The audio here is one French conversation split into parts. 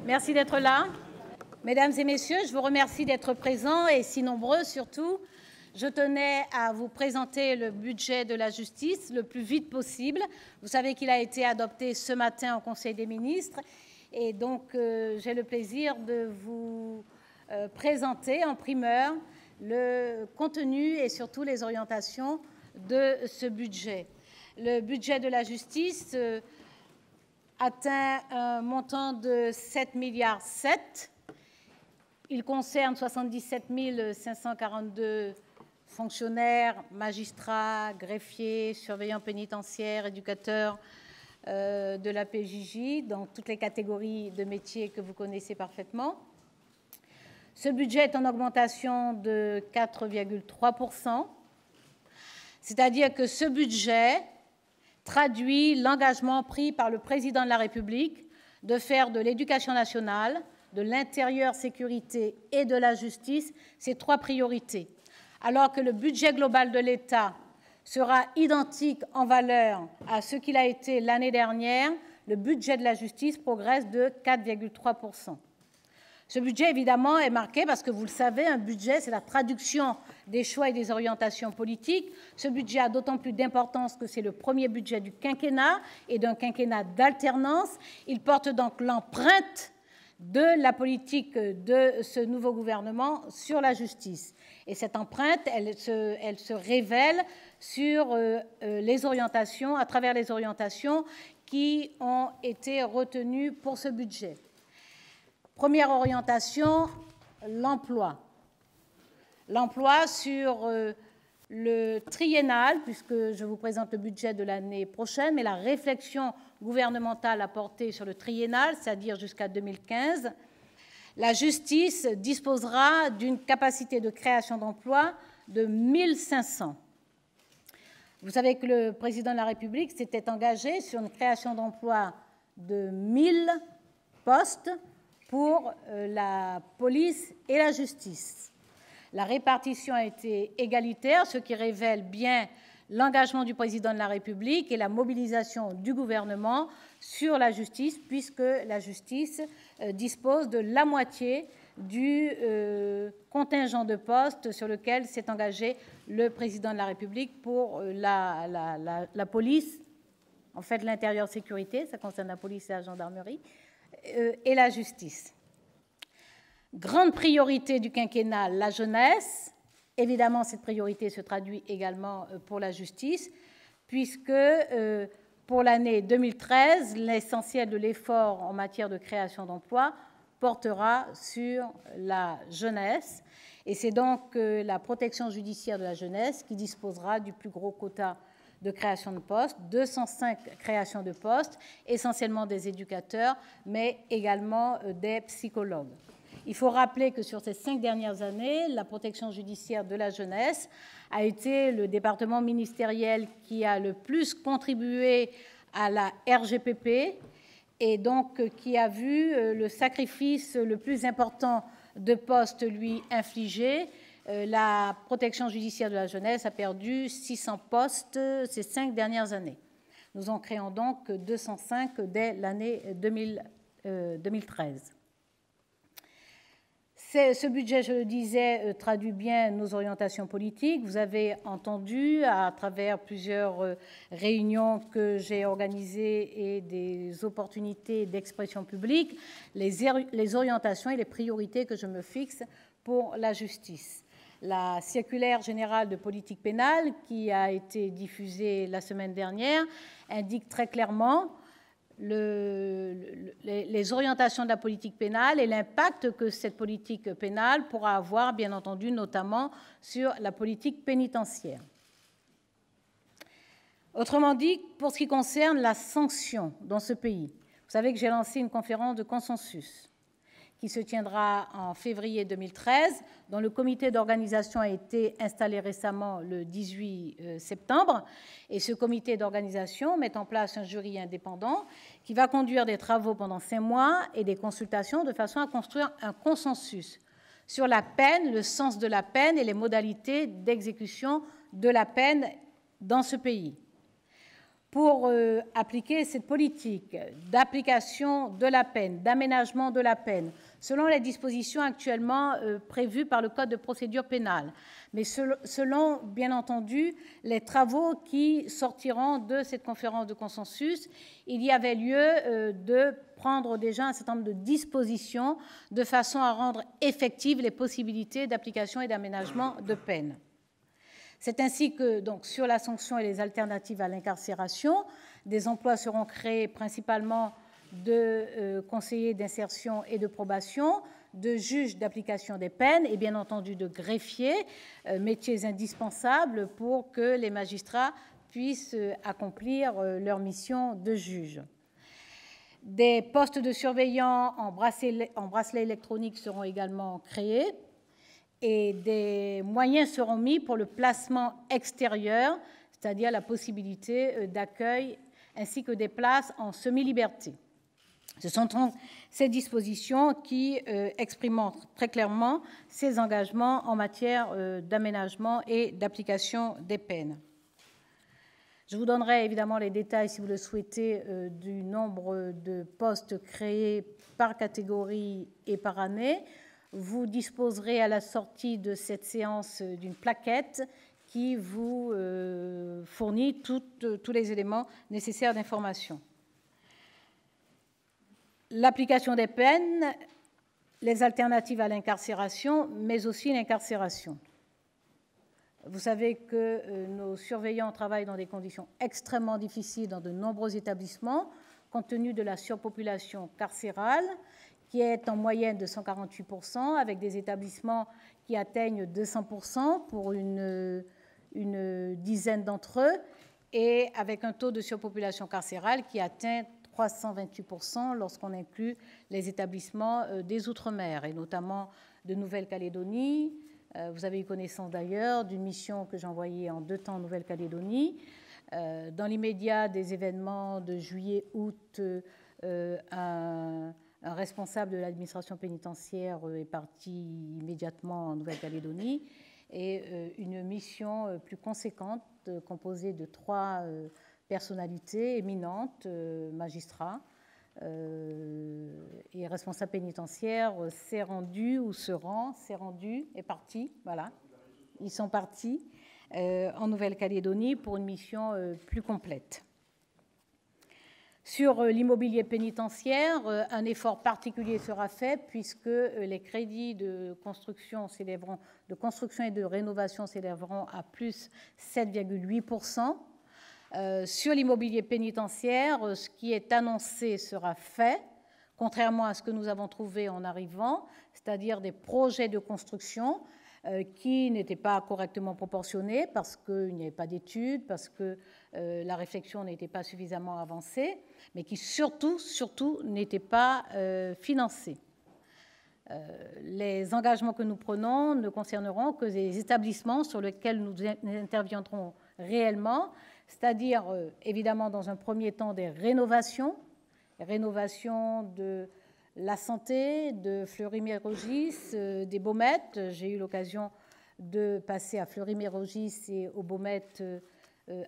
Merci d'être là. Mesdames et messieurs, je vous remercie d'être présents et si nombreux surtout. Je tenais à vous présenter le budget de la justice le plus vite possible. Vous savez qu'il a été adopté ce matin au Conseil des ministres et donc j'ai le plaisir de vous présenter en primeur le contenu et surtout les orientations de ce budget. Le budget de la justice atteint un montant de 7,7 milliards. Il concerne 77 542 fonctionnaires, magistrats, greffiers, surveillants pénitentiaires, éducateurs de la PJJ, dans toutes les catégories de métiers que vous connaissez parfaitement. Ce budget est en augmentation de 4,3%, c'est-à-dire que ce budget traduit l'engagement pris par le président de la République de faire de l'éducation nationale, de l'intérieur, sécurité et de la justice ces trois priorités. Alors que le budget global de l'État sera identique en valeur à ce qu'il a été l'année dernière, le budget de la justice progresse de 4,3%. Ce budget, évidemment, est marqué parce que, vous le savez, un budget, c'est la traduction des choix et des orientations politiques. Ce budget a d'autant plus d'importance que c'est le premier budget du quinquennat et d'un quinquennat d'alternance. Il porte donc l'empreinte de la politique de ce nouveau gouvernement sur la justice. Et cette empreinte, elle se révèle sur les orientations, à travers les orientations qui ont été retenues pour ce budget. Première orientation, l'emploi. L'emploi sur le triennal, puisque je vous présente le budget de l'année prochaine, mais la réflexion gouvernementale a porté sur le triennal, c'est-à-dire jusqu'à 2015. La justice disposera d'une capacité de création d'emplois de 1500. Vous savez que le président de la République s'était engagé sur une création d'emplois de 1000 postes pour la police et la justice. La répartition a été égalitaire, ce qui révèle bien l'engagement du président de la République et la mobilisation du gouvernement sur la justice, puisque la justice dispose de la moitié du contingent de postes sur lequel s'est engagé le président de la République pour la police, en fait l'intérieur sécurité, ça concerne la police et la gendarmerie, et la justice. Grande priorité du quinquennat, la jeunesse. Évidemment, cette priorité se traduit également pour la justice, puisque pour l'année 2013, l'essentiel de l'effort en matière de création d'emplois portera sur la jeunesse. Et c'est donc la protection judiciaire de la jeunesse qui disposera du plus gros quota de création de postes, 205 créations de postes, essentiellement des éducateurs, mais également des psychologues. Il faut rappeler que sur ces 5 dernières années, la protection judiciaire de la jeunesse a été le département ministériel qui a le plus contribué à la RGPP et donc qui a vu le sacrifice le plus important de postes lui infligé. La protection judiciaire de la jeunesse a perdu 600 postes ces 5 dernières années. Nous en créons donc 205 dès l'année 2013. Ce budget, je le disais, traduit bien nos orientations politiques. Vous avez entendu, à travers plusieurs réunions que j'ai organisées et des opportunités d'expression publique, les orientations et les priorités que je me fixe pour la justice. La circulaire générale de politique pénale, qui a été diffusée la semaine dernière, indique très clairement les orientations de la politique pénale et l'impact que cette politique pénale pourra avoir, bien entendu, notamment sur la politique pénitentiaire. Autrement dit, pour ce qui concerne la sanction dans ce pays, vous savez que j'ai lancé une conférence de consensus qui se tiendra en février 2013, dont le comité d'organisation a été installé récemment le 18 septembre. Et ce comité d'organisation met en place un jury indépendant qui va conduire des travaux pendant 5 mois et des consultations de façon à construire un consensus sur la peine, le sens de la peine et les modalités d'exécution de la peine dans ce pays. pour appliquer cette politique d'application de la peine, d'aménagement de la peine, selon les dispositions actuellement prévues par le Code de procédure pénale, mais selon, bien entendu, les travaux qui sortiront de cette conférence de consensus, il y avait lieu de prendre déjà un certain nombre de dispositions de façon à rendre effectives les possibilités d'application et d'aménagement de peine. C'est ainsi que, donc, sur la sanction et les alternatives à l'incarcération, des emplois seront créés principalement de conseillers d'insertion et de probation, de juges d'application des peines et bien entendu de greffiers, métiers indispensables pour que les magistrats puissent accomplir leur mission de juge. Des postes de surveillants en bracelet électronique seront également créés et des moyens seront mis pour le placement extérieur, c'est-à-dire la possibilité d'accueil ainsi que des places en semi-liberté. Ce sont donc ces dispositions qui expriment très clairement ces engagements en matière d'aménagement et d'application des peines. Je vous donnerai évidemment les détails, si vous le souhaitez, du nombre de postes créés par catégorie et par année. Vous disposerez à la sortie de cette séance d'une plaquette qui vous fournit tous les éléments nécessaires d'information. L'application des peines, les alternatives à l'incarcération, mais aussi l'incarcération. Vous savez que nos surveillants travaillent dans des conditions extrêmement difficiles dans de nombreux établissements, compte tenu de la surpopulation carcérale, qui est en moyenne de 148%, avec des établissements qui atteignent 200% pour une dizaine d'entre eux, et avec un taux de surpopulation carcérale qui atteint 328% lorsqu'on inclut les établissements des Outre-mer, et notamment de Nouvelle-Calédonie. Vous avez eu connaissance d'ailleurs d'une mission que j'ai envoyée en 2 temps en Nouvelle-Calédonie. Dans l'immédiat des événements de juillet-août, un responsable de l'administration pénitentiaire est parti immédiatement en Nouvelle-Calédonie, et une mission plus conséquente composée de 3 personnalités éminentes, magistrats et responsables pénitentiaires, s'est rendu ou se rend, s'est rendu, est parti, voilà, ils sont partis en Nouvelle-Calédonie pour une mission plus complète. Sur l'immobilier pénitentiaire, un effort particulier sera fait puisque les crédits de construction et de rénovation s'élèveront à plus 7,8%. Sur l'immobilier pénitentiaire, ce qui est annoncé sera fait, contrairement à ce que nous avons trouvé en arrivant, c'est-à-dire des projets de construction qui n'étaient pas correctement proportionnés parce qu'il n'y avait pas d'études, parce que la réflexion n'était pas suffisamment avancée, mais qui surtout n'étaient pas financés. Les engagements que nous prenons ne concerneront que les établissements sur lesquels nous interviendrons réellement, c'est-à-dire évidemment dans un premier temps des rénovations de la santé, de Fleury-Mérogis, des Baumettes. J'ai eu l'occasion de passer à Fleury-Mérogis et aux Baumettes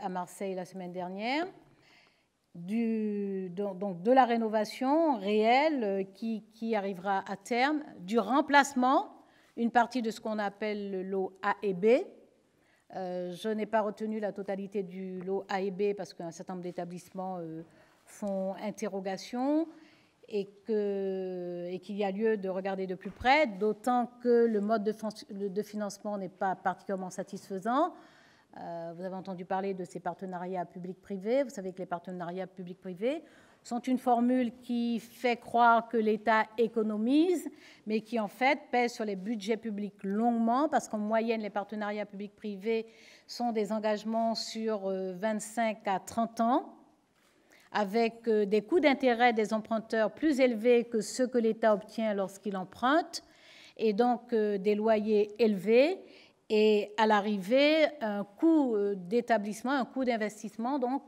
à Marseille la semaine dernière. Donc de la rénovation réelle qui arrivera à terme, du remplacement, une partie de ce qu'on appelle le lot A et B. Je n'ai pas retenu la totalité du lot A et B parce qu'un certain nombre d'établissements font interrogation et qu'il y a lieu de regarder de plus près, d'autant que le mode de financement n'est pas particulièrement satisfaisant. Vous avez entendu parler de ces partenariats publics-privés. Vous savez que les partenariats publics-privés sont une formule qui fait croire que l'État économise, mais qui en fait pèse sur les budgets publics longuement, parce qu'en moyenne, les partenariats publics-privés sont des engagements sur 25 à 30 ans, avec des coûts d'intérêt des emprunteurs plus élevés que ceux que l'État obtient lorsqu'il emprunte, et donc des loyers élevés, et à l'arrivée, un coût d'établissement, un coût d'investissement donc,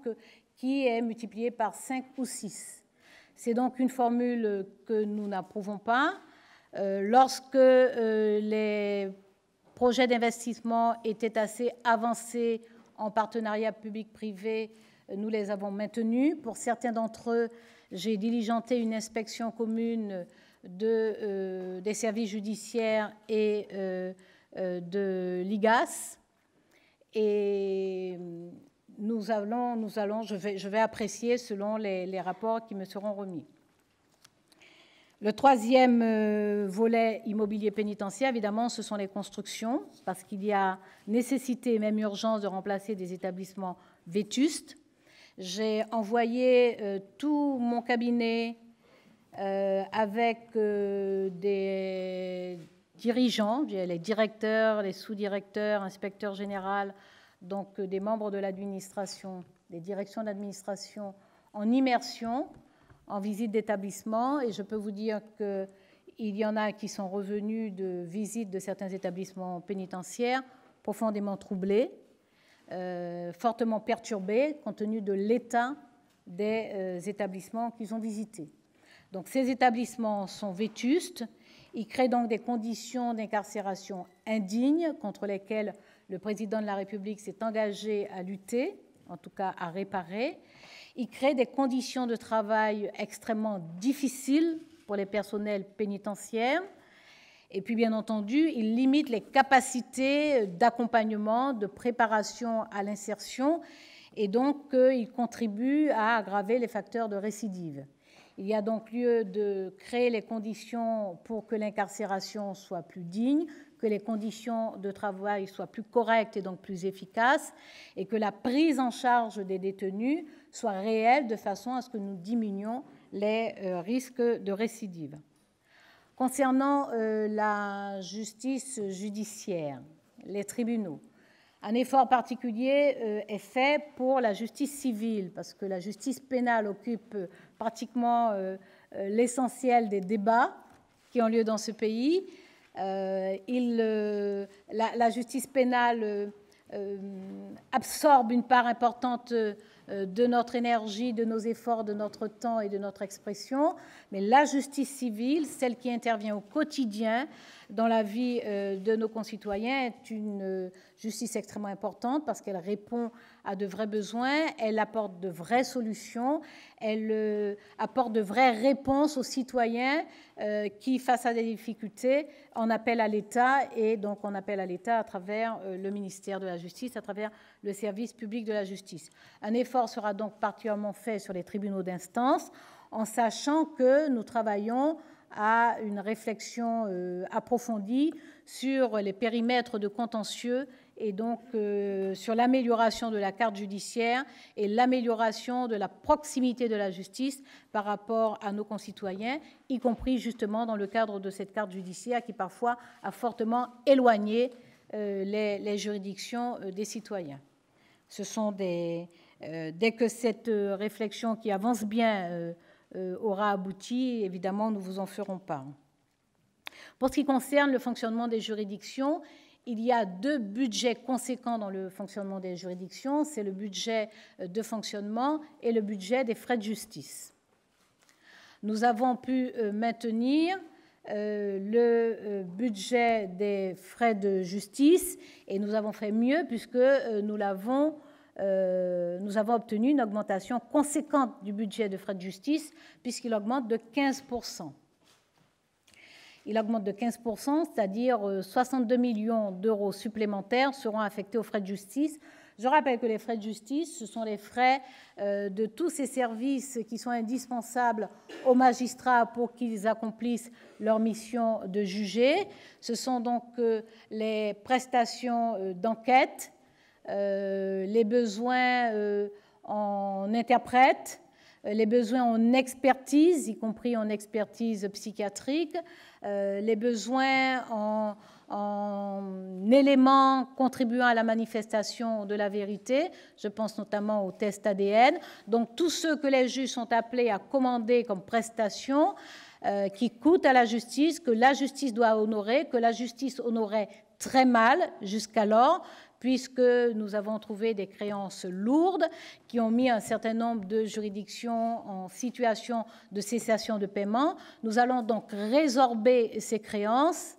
qui est multiplié par 5 ou 6. C'est donc une formule que nous n'approuvons pas. Lorsque les projets d'investissement étaient assez avancés en partenariat public-privé, nous les avons maintenus. Pour certains d'entre eux, j'ai diligenté une inspection commune des services judiciaires et de l'IGAS. Et je vais apprécier selon les rapports qui me seront remis. Le troisième volet immobilier pénitentiaire, évidemment, ce sont les constructions, parce qu'il y a nécessité et même urgence de remplacer des établissements vétustes. J'ai envoyé tout mon cabinet avec des dirigeants, les directeurs, les sous-directeurs, inspecteurs généraux, donc des membres de l'administration, des directions d'administration en immersion, en visite d'établissement, et je peux vous dire qu'il y en a qui sont revenus de visite de certains établissements pénitentiaires profondément troublés, fortement perturbés compte tenu de l'état des établissements qu'ils ont visités. Donc ces établissements sont vétustes, ils créent donc des conditions d'incarcération indignes contre lesquelles le président de la République s'est engagé à lutter, en tout cas à réparer. Il crée des conditions de travail extrêmement difficiles pour les personnels pénitentiaires. Et puis, bien entendu, il limite les capacités d'accompagnement, de préparation à l'insertion, et donc il contribue à aggraver les facteurs de récidive. Il y a donc lieu de créer les conditions pour que l'incarcération soit plus digne, que les conditions de travail soient plus correctes et donc plus efficaces, et que la prise en charge des détenus soit réelle de façon à ce que nous diminuions les risques de récidive. Concernant la justice judiciaire, les tribunaux, un effort particulier est fait pour la justice civile, parce que la justice pénale occupe pratiquement l'essentiel des débats qui ont lieu dans ce pays. La justice pénale absorbe une part importante de notre énergie, de nos efforts, de notre temps et de notre expression, mais la justice civile, celle qui intervient au quotidien dans la vie de nos concitoyens, est une justice extrêmement importante parce qu'elle répond à de vrais besoins, elle apporte de vraies solutions, elle apporte de vraies réponses aux citoyens qui, face à des difficultés, en appellent à l'État, et donc on appelle à l'État à travers le ministère de la Justice, à travers le service public de la justice. Un effort sera donc particulièrement fait sur les tribunaux d'instance, en sachant que nous travaillons à une réflexion approfondie sur les périmètres de contentieux et donc sur l'amélioration de la carte judiciaire et l'amélioration de la proximité de la justice par rapport à nos concitoyens, y compris justement dans le cadre de cette carte judiciaire qui parfois a fortement éloigné les juridictions des citoyens. Ce sont dès que cette réflexion qui avance bien aura abouti, évidemment, nous vous en ferons part. Pour ce qui concerne le fonctionnement des juridictions, il y a deux budgets conséquents dans le fonctionnement des juridictions, c'est le budget de fonctionnement et le budget des frais de justice. Nous avons pu maintenir le budget des frais de justice et nous avons fait mieux puisque nous avons obtenu une augmentation conséquente du budget de frais de justice puisqu'il augmente de 15%. Il augmente de 15%, c'est-à-dire 62 millions d'euros supplémentaires seront affectés aux frais de justice. Je rappelle que les frais de justice, ce sont les frais de tous ces services qui sont indispensables aux magistrats pour qu'ils accomplissent leur mission de juger. Ce sont donc les prestations d'enquête, les besoins en interprète, les besoins en expertise, y compris en expertise psychiatrique, les besoins en éléments contribuant à la manifestation de la vérité, je pense notamment aux tests ADN, donc tous ceux que les juges sont appelés à commander comme prestations qui coûtent à la justice, que la justice doit honorer, que la justice honorait très mal jusqu'alors, puisque nous avons trouvé des créances lourdes qui ont mis un certain nombre de juridictions en situation de cessation de paiement. Nous allons donc résorber ces créances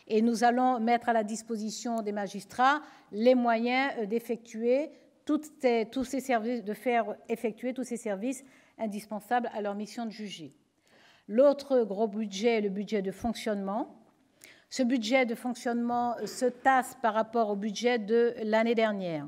et nous allons mettre à la disposition des magistrats les moyens d'effectuer tous ces services, de faire effectuer tous ces services indispensables à leur mission de juger. L'autre gros budget est le budget de fonctionnement. Ce budget de fonctionnement se tasse par rapport au budget de l'année dernière.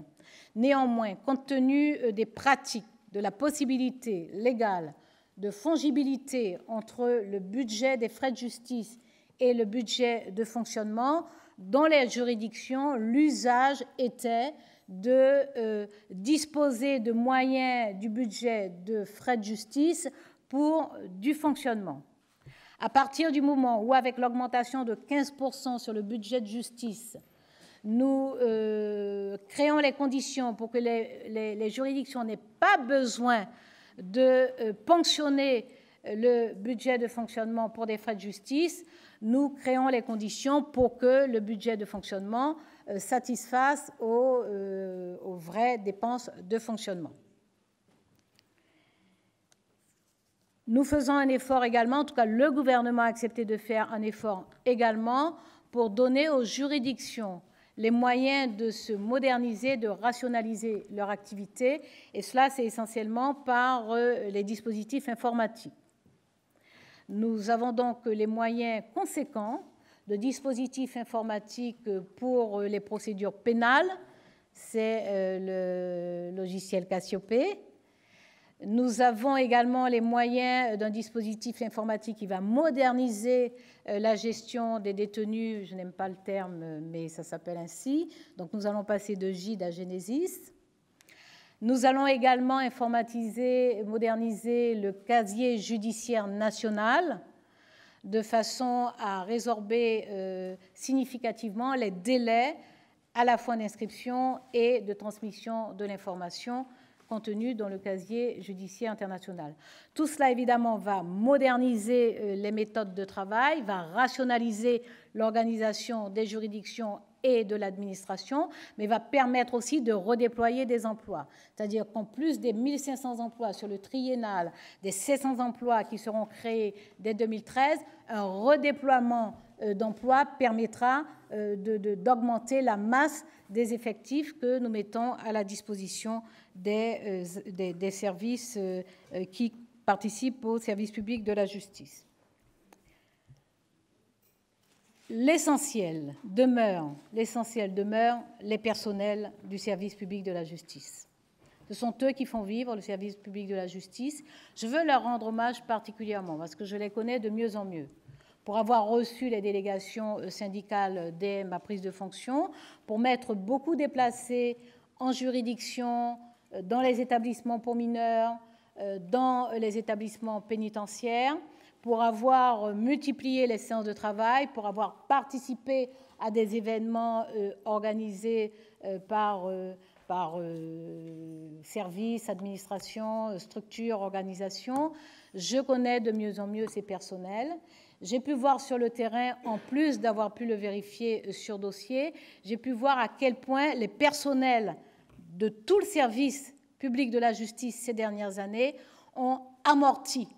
Néanmoins, compte tenu des pratiques, de la possibilité légale de fongibilité entre le budget des frais de justice et le budget de fonctionnement, dans les juridictions, l'usage était de disposer de moyens du budget de frais de justice pour du fonctionnement. À partir du moment où, avec l'augmentation de 15% sur le budget de justice, nous créons les conditions pour que les juridictions n'aient pas besoin de ponctionner le budget de fonctionnement pour des frais de justice, nous créons les conditions pour que le budget de fonctionnement satisfasse aux vraies dépenses de fonctionnement. Nous faisons un effort également, en tout cas le gouvernement a accepté de faire un effort également pour donner aux juridictions les moyens de se moderniser, de rationaliser leur activité, et cela c'est essentiellement par les dispositifs informatiques. Nous avons donc les moyens conséquents de dispositifs informatiques pour les procédures pénales, c'est le logiciel Cassiopée. Nous avons également les moyens d'un dispositif informatique qui va moderniser la gestion des détenus. Je n'aime pas le terme, mais ça s'appelle ainsi. Donc nous allons passer de GIDE à Genesis. Nous allons également moderniser le casier judiciaire national de façon à résorber significativement les délais à la fois d'inscription et de transmission de l'information contenue dans le casier judiciaire international. Tout cela, évidemment, va moderniser les méthodes de travail, va rationaliser l'organisation des juridictions et de l'administration, mais va permettre aussi de redéployer des emplois. C'est-à-dire qu'en plus des 1500 emplois sur le triennal, des 700 emplois qui seront créés dès 2013, un redéploiement d'emplois permettra d'augmenter la masse des effectifs que nous mettons à la disposition des services qui participent au service public de la justice. L'essentiel demeure les personnels du service public de la justice. Ce sont eux qui font vivre le service public de la justice. Je veux leur rendre hommage particulièrement parce que je les connais de mieux en mieux, pour avoir reçu les délégations syndicales dès ma prise de fonction, pour m'être beaucoup déplacée en juridiction, dans les établissements pour mineurs, dans les établissements pénitentiaires, pour avoir multiplié les séances de travail, pour avoir participé à des événements organisés par services, administration, structures, organisations. Je connais de mieux en mieux ces personnels. J'ai pu voir sur le terrain, en plus d'avoir pu le vérifier sur dossier, j'ai pu voir à quel point les personnels de tout le service public de la justice ces dernières années ont amorti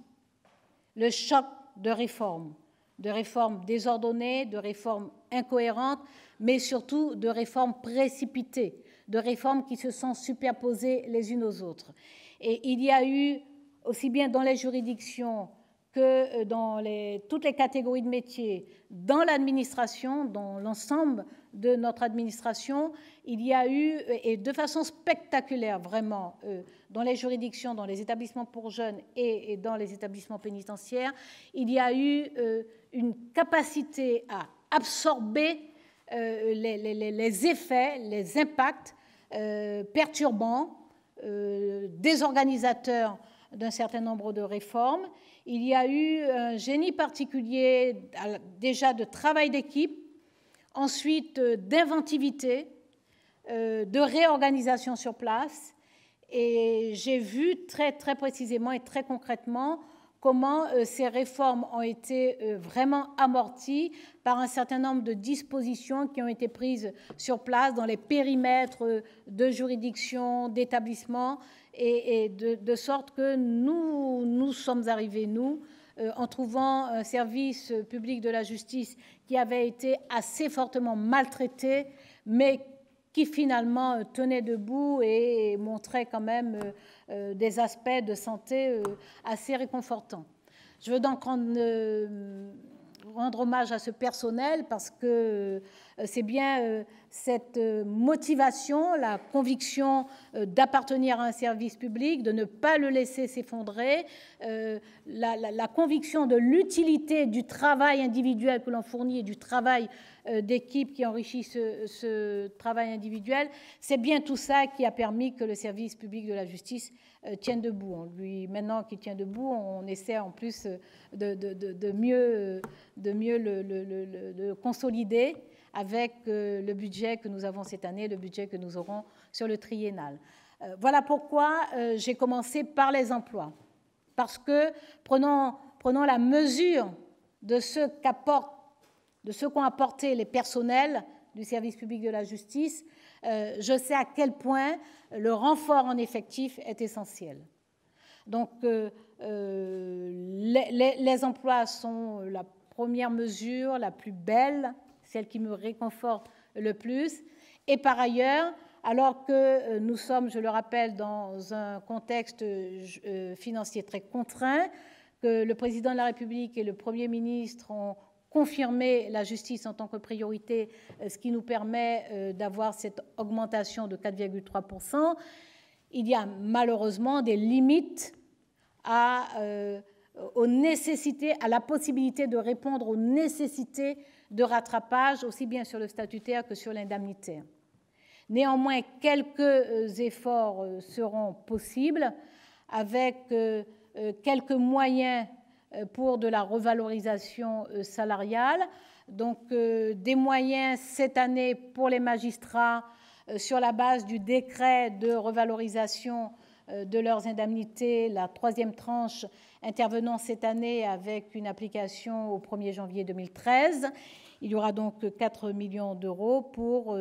le choc de réformes désordonnées, de réformes incohérentes, mais surtout de réformes précipitées, de réformes qui se sont superposées les unes aux autres. Et il y a eu, aussi bien dans les juridictions que dans toutes les catégories de métiers, dans l'administration, dans l'ensemble de notre administration, il y a eu, et de façon spectaculaire vraiment, dans les juridictions, dans les établissements pour jeunes et dans les établissements pénitentiaires, il y a eu une capacité à absorber les effets, les impacts perturbants, désorganisateurs d'un certain nombre de réformes. Il y a eu un génie particulier déjà de travail d'équipe, ensuite d'inventivité, de réorganisation sur place. Et j'ai vu très précisément et très concrètement comment ces réformes ont été vraiment amorties par un certain nombre de dispositions qui ont été prises sur place dans les périmètres de juridiction, d'établissement, et de sorte que nous sommes arrivés, en trouvant un service public de la justice qui avait été assez fortement maltraité, mais qui finalement tenait debout et montrait quand même des aspects de santé assez réconfortants. Je veux donc rendre hommage à ce personnel parce que c'est bien cette motivation, la conviction d'appartenir à un service public, de ne pas le laisser s'effondrer, la conviction de l'utilité du travail individuel que l'on fournit et du travail d'équipe qui enrichit ce travail individuel. C'est bien tout ça qui a permis que le service public de la justice tienne debout. Maintenant qu'il tient debout, on essaie en plus de mieux le consolider avec le budget que nous avons cette année, le budget que nous aurons sur le triennal. Voilà pourquoi j'ai commencé par les emplois. Parce que prenons la mesure de ce qu'ont apporté les personnels du service public de la justice, je sais à quel point le renfort en effectif est essentiel. Donc, les emplois sont la première mesure, la plus belle, celle qui me réconforte le plus. Et par ailleurs, alors que nous sommes, je le rappelle, dans un contexte financier très contraint, que le président de la République et le Premier ministre ont confirmé la justice en tant que priorité, ce qui nous permet d'avoir cette augmentation de 4,3%, il y a malheureusement des limites aux nécessités, à la possibilité de répondre aux nécessités de rattrapage, aussi bien sur le statutaire que sur l'indemnitaire. Néanmoins, quelques efforts seront possibles avec quelques moyens pour de la revalorisation salariale. Donc, des moyens cette année pour les magistrats sur la base du décret de revalorisation de leurs indemnités, la troisième tranche intervenant cette année avec une application au 1er janvier 2013. Il y aura donc 4 millions d'euros pour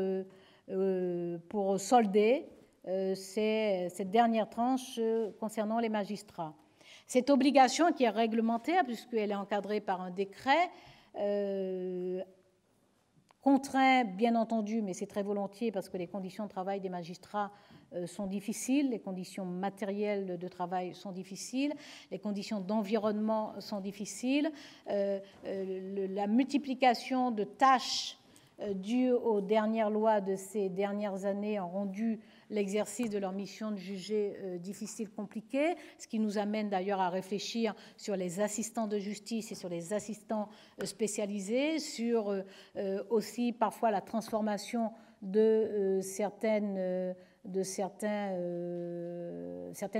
solder cette dernière tranche concernant les magistrats. Cette obligation qui est réglementaire, puisqu'elle est encadrée par un décret, contraint, bien entendu, mais c'est très volontiers parce que les conditions de travail des magistrats sont difficiles, les conditions matérielles de travail sont difficiles, les conditions d'environnement sont difficiles, la multiplication de tâches dues aux dernières lois de ces dernières années ont rendu l'exercice de leur mission de juger difficile, compliqué, ce qui nous amène d'ailleurs à réfléchir sur les assistants de justice et sur les assistants spécialisés, sur aussi parfois la transformation de certaines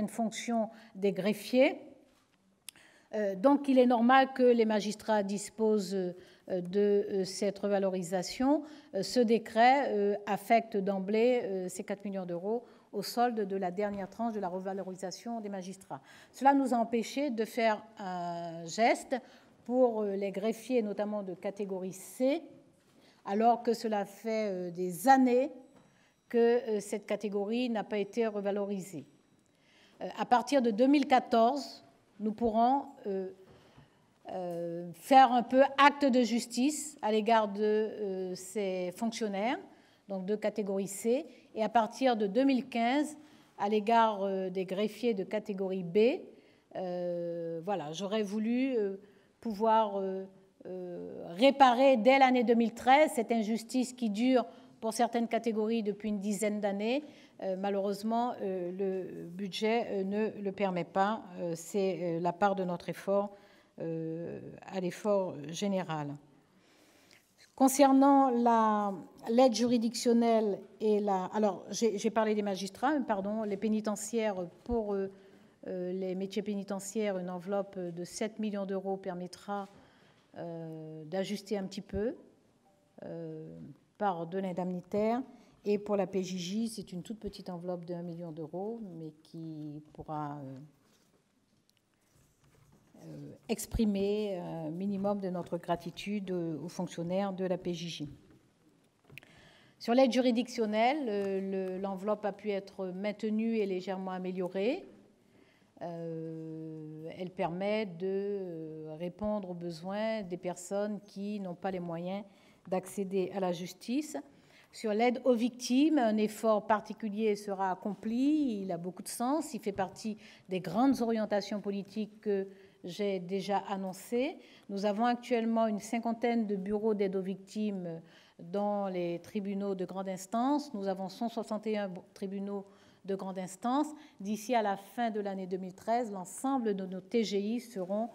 fonctions des greffiers. Donc il est normal que les magistrats disposent de cette revalorisation. Ce décret affecte d'emblée ces 4 millions d'euros au solde de la dernière tranche de la revalorisation des magistrats. Cela nous a empêché de faire un geste pour les greffiers, notamment de catégorie C, alors que cela fait des années que cette catégorie n'a pas été revalorisée. À partir de 2014, nous pourrons faire un peu acte de justice à l'égard de ces fonctionnaires, donc de catégorie C, et à partir de 2015, à l'égard des greffiers de catégorie B. Voilà, j'aurais voulu pouvoir réparer dès l'année 2013 cette injustice qui dure pour certaines catégories depuis une dizaine d'années. Malheureusement, le budget ne le permet pas. C'est la part de notre effort à l'effort général. Concernant l'aide juridictionnelle et alors j'ai parlé des magistrats, pardon, les pénitentiaires, pour les métiers pénitentiaires, une enveloppe de 7 millions d'euros permettra d'ajuster un petit peu par de l'indemnitaire. Et pour la PJJ, c'est une toute petite enveloppe de 1 million d'euros, mais qui pourra exprimer un minimum de notre gratitude aux fonctionnaires de la PJJ. Sur l'aide juridictionnelle, l'enveloppe a pu être maintenue et légèrement améliorée. Elle permet de répondre aux besoins des personnes qui n'ont pas les moyens d'accéder à la justice. Sur l'aide aux victimes, un effort particulier sera accompli, il a beaucoup de sens, il fait partie des grandes orientations politiques que j'ai déjà annoncées. Nous avons actuellement une cinquantaine de bureaux d'aide aux victimes dans les tribunaux de grande instance. Nous avons 161 tribunaux de grande instance. D'ici à la fin de l'année 2013, l'ensemble de nos TGI seront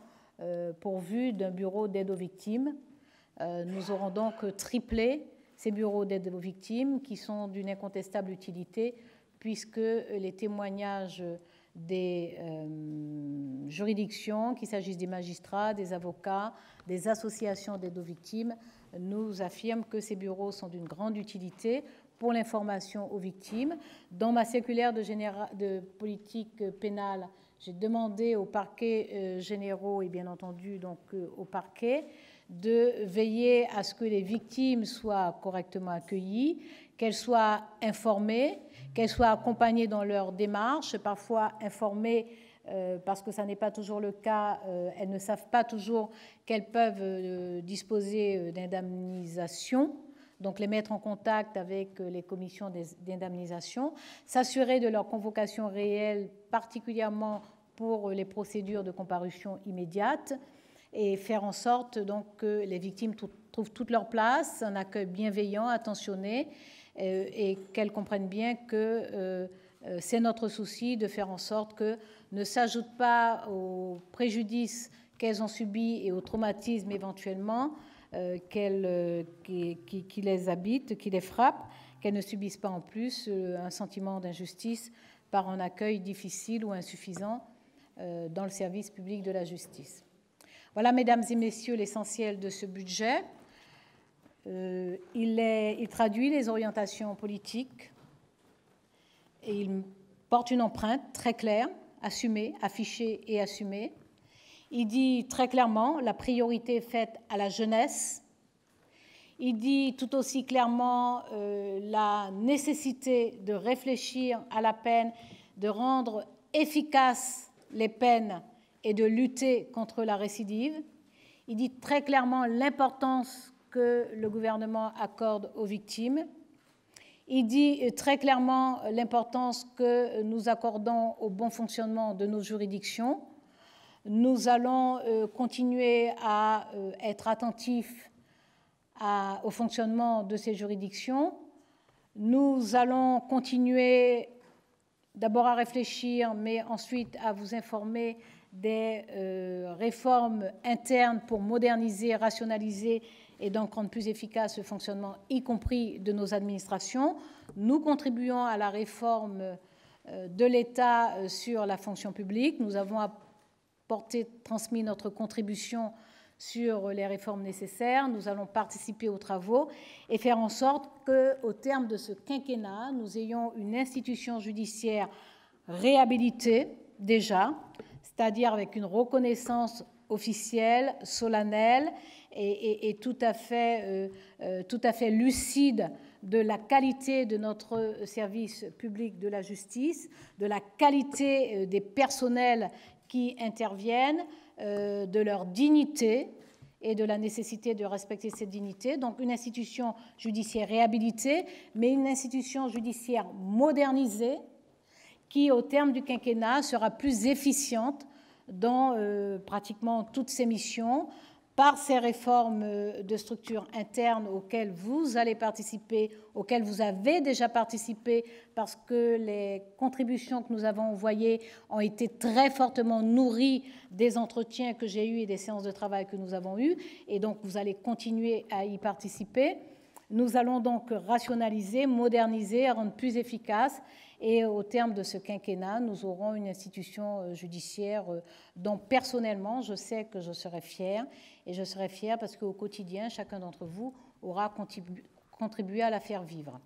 pourvus d'un bureau d'aide aux victimes. Nous aurons donc triplé ces bureaux d'aide aux victimes qui sont d'une incontestable utilité puisque les témoignages des juridictions, qu'il s'agisse des magistrats, des avocats, des associations d'aide aux victimes, nous affirment que ces bureaux sont d'une grande utilité pour l'information aux victimes. Dans ma circulaire de politique pénale, j'ai demandé aux parquets généraux et bien entendu donc aux parquets de veiller à ce que les victimes soient correctement accueillies, qu'elles soient informées, qu'elles soient accompagnées dans leur démarche, parfois informées parce que ça n'est pas toujours le cas, elles ne savent pas toujours qu'elles peuvent disposer d'indemnisation, donc les mettre en contact avec les commissions d'indemnisation, s'assurer de leur convocation réelle, particulièrement pour les procédures de comparution immédiate, et faire en sorte donc que les victimes trouvent toute leur place, un accueil bienveillant, attentionné, et qu'elles comprennent bien que c'est notre souci de faire en sorte que ne s'ajoute pas aux préjudices qu'elles ont subis et aux traumatismes éventuellement qui les habitent, qui les frappent, qu'elles ne subissent pas en plus un sentiment d'injustice par un accueil difficile ou insuffisant dans le service public de la justice. Voilà, mesdames et messieurs, l'essentiel de ce budget. Il traduit les orientations politiques et il porte une empreinte très claire, assumée, affichée et assumée. Il dit très clairement la priorité faite à la jeunesse. Il dit tout aussi clairement la nécessité de réfléchir à la peine, de rendre efficaces les peines et de lutter contre la récidive. Il dit très clairement l'importance que le gouvernement accorde aux victimes. Il dit très clairement l'importance que nous accordons au bon fonctionnement de nos juridictions. Nous allons continuer à être attentifs au fonctionnement de ces juridictions. Nous allons continuer d'abord à réfléchir, mais ensuite à vous informer des réformes internes pour moderniser, rationaliser et donc rendre plus efficace le fonctionnement, y compris de nos administrations. Nous contribuons à la réforme de l'État sur la fonction publique. Nous avons transmis notre contribution sur les réformes nécessaires. Nous allons participer aux travaux et faire en sorte qu'au terme de ce quinquennat, nous ayons une institution judiciaire réhabilitée déjà, c'est-à-dire avec une reconnaissance officielle, solennelle et tout à fait lucide de la qualité de notre service public de la justice, de la qualité des personnels qui interviennent, de leur dignité et de la nécessité de respecter cette dignité. Donc une institution judiciaire réhabilitée, mais une institution judiciaire modernisée qui, au terme du quinquennat, sera plus efficiente dans pratiquement toutes ses missions, par ces réformes de structure interne auxquelles vous allez participer, auxquelles vous avez déjà participé, parce que les contributions que nous avons envoyées ont été très fortement nourries des entretiens que j'ai eus et des séances de travail que nous avons eues, et donc vous allez continuer à y participer. Nous allons donc rationaliser, moderniser, rendre plus efficace. Et au terme de ce quinquennat, nous aurons une institution judiciaire dont personnellement, je sais que je serai fière. Et je serai fière parce qu'au quotidien, chacun d'entre vous aura contribué à la faire vivre.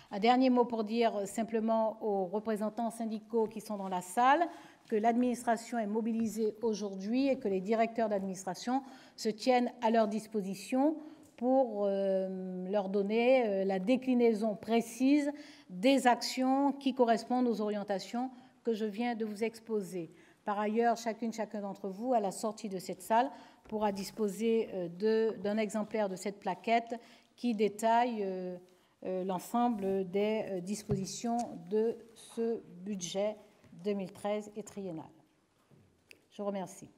Un dernier mot pour dire simplement aux représentants syndicaux qui sont dans la salle que l'administration est mobilisée aujourd'hui et que les directeurs d'administration se tiennent à leur disposition pour leur donner la déclinaison précise des actions qui correspondent aux orientations que je viens de vous exposer. Par ailleurs, chacun d'entre vous, à la sortie de cette salle, pourra disposer d'un exemplaire de cette plaquette qui détaille l'ensemble des dispositions de ce budget 2013 et triennal. Je vous remercie.